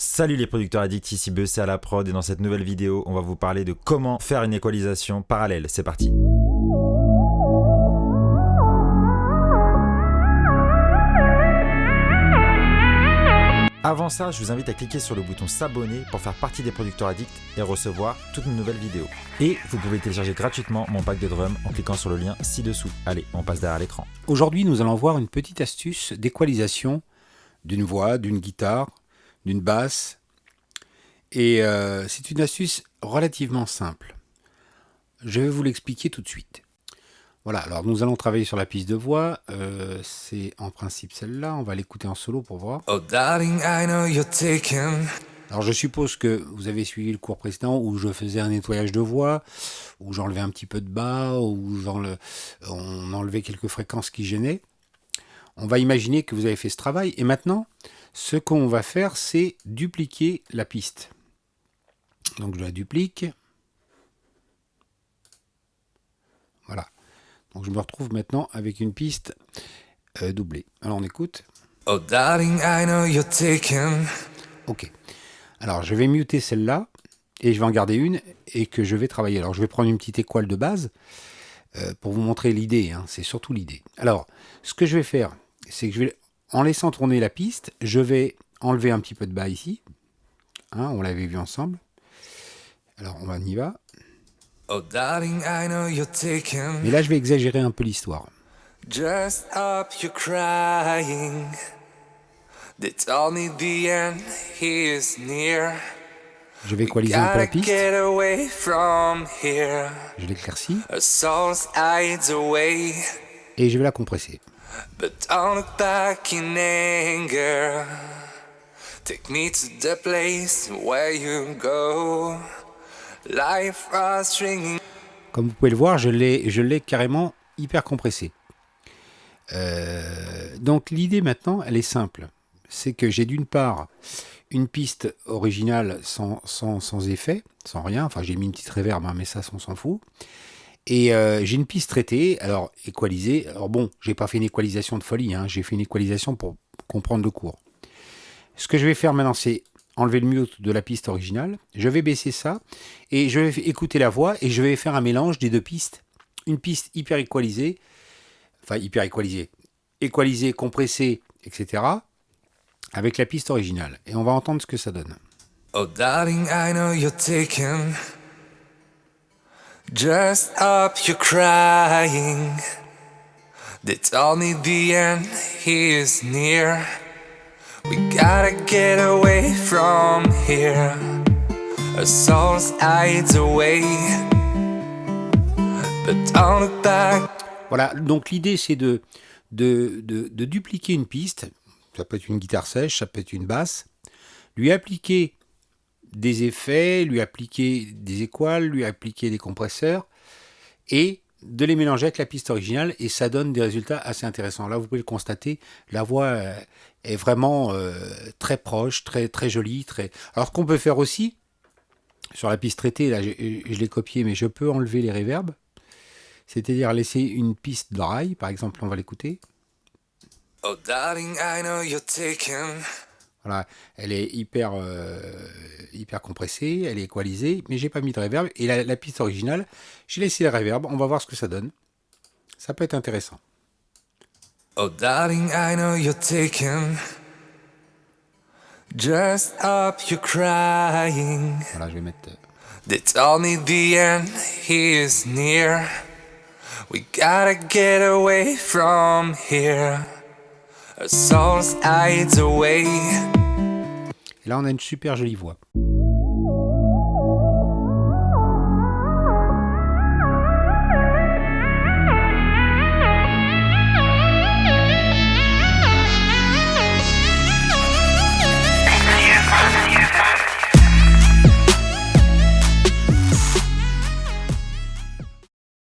Salut les producteurs addicts, ici BEC à la prod et dans cette nouvelle vidéo, on va vous parler de comment faire une équalisation parallèle. C'est parti. Avant ça, je vous invite à cliquer sur le bouton s'abonner pour faire partie des producteurs addicts et recevoir toutes nos nouvelles vidéos. Et vous pouvez télécharger gratuitement mon pack de drums en cliquant sur le lien ci-dessous. Allez, on passe derrière l'écran. Aujourd'hui, nous allons voir une petite astuce d'équalisation d'une voix, d'une guitare, d'une basse. Et c'est une astuce relativement simple. Je vais vous l'expliquer tout de suite. Voilà, alors nous allons travailler sur la piste de voix. C'est en principe celle-là. On va l'écouter en solo pour voir. Oh darling, I know you're taken. Alors je suppose que vous avez suivi le cours précédent où je faisais un nettoyage de voix, où j'enlevais un petit peu de bas, où on enlevait quelques fréquences qui gênaient. On va imaginer que vous avez fait ce travail. Et maintenant, ce qu'on va faire, c'est dupliquer la piste. Donc je la duplique. Voilà. Donc je me retrouve maintenant avec une piste doublée. Alors on écoute. Oh darling, I know you're taken. Ok. Alors je vais muter celle-là et je vais en garder une et que je vais travailler. Alors je vais prendre une petite équale de base pour vous montrer l'idée. C'est surtout l'idée. Alors ce que je vais faire, c'est que en laissant tourner la piste, je vais enlever un petit peu de bas ici. On l'avait vu ensemble. Alors on y va. Oh darling, I know you're taken. Mais là je vais exagérer un peu l'histoire. Just up, you're crying. They told me the end is near. Je vais équaliser un peu la Gotta piste. get away from here. Je l'éclaircis A soul's hides away. et je vais la compresser. But don't look back in anger. Take me to the place where you go. Life was ringing. Comme vous pouvez le voir, je l'ai carrément hyper compressé. Donc l'idée maintenant, elle est simple. C'est que j'ai d'une part une piste originale sans effet, sans rien. Enfin, j'ai mis une petite reverb, mais ça, on s'en fout. Et j'ai une piste traitée, alors équalisée. Alors bon, j'ai pas fait une équalisation de folie, j'ai fait une équalisation pour comprendre le cours. Ce que je vais faire maintenant, c'est enlever le mute de la piste originale. Je vais baisser ça et je vais écouter la voix et je vais faire un mélange des deux pistes. Une piste hyper équalisée, équalisée, compressée, etc. avec la piste originale. Et on va entendre ce que ça donne. Oh darling, I know you're taken. Just up, you're crying. They told me the end is near. We gotta get away from here. A soul's hides away. But don't look back. Voilà, donc l'idée c'est de dupliquer une piste. Ça peut être une guitare sèche, ça peut être une basse. Lui appliquer des effets, lui appliquer des équales, lui appliquer des compresseurs et de les mélanger avec la piste originale et ça donne des résultats assez intéressants. Là, vous pouvez le constater, la voix est vraiment très proche, très, très jolie. Alors, ce qu'on peut faire aussi, sur la piste traitée, là, je l'ai copié, mais je peux enlever les reverbs, c'est-à-dire laisser une piste dry, par exemple, on va l'écouter. Oh darling, I know you're taken. Voilà, elle est hyper compressée, elle est équalisée, mais j'ai pas mis de reverb. Et la piste originale, j'ai laissé le reverb, on va voir ce que ça donne. Ça peut être intéressant. Oh darling, I know you're taken. Just up, you're crying. Voilà, je vais mettre... They told me the end is near. We gotta get away from here. A soul's hides away. Et là, on a une super jolie voix.